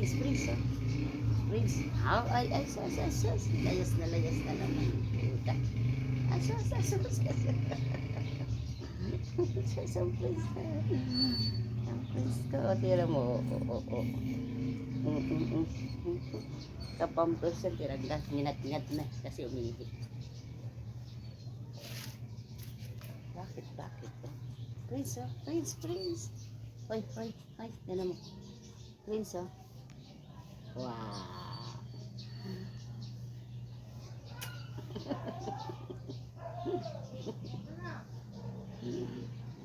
Prince, Prince, oh. Prince. Ay, sus. Layas na naman. Puta. Sus. Sus, ang Prince. Ang Prince ko. Tira mo. Oo. Kapampers yan. Tiranggas. Minat-minat na. Kasi umihi. Bakit? Prince, oh. Prince. Hoy. Yan mo. Prince, oh. Wow.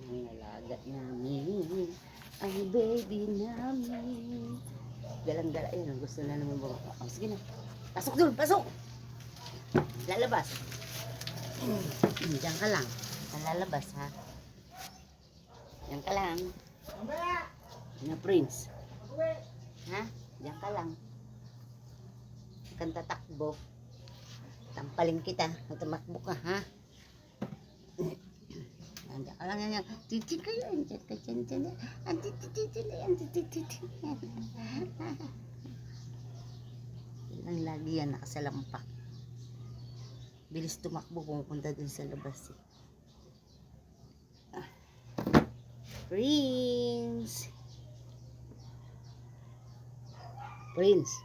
Ang alaga namin. Ang baby namin. Galang-gala. Ayun, gusto na naman bumaba. Oh, sige na. Pasok dun, pasok! Lalabas. Diyan ka lang. Lalabas, ha? Diyan ka lang. Na Prince. Ha? Diyan ka lang. Kang tatakbo. Tampaling kita. Tumakbo ka, ha? Diyan ka lang yan. Titi ka yan. Titi na yan. Lang lagi yan. Nakasalampak. Bilis tumakbo. Pumunta dun sa labas, eh. Prince.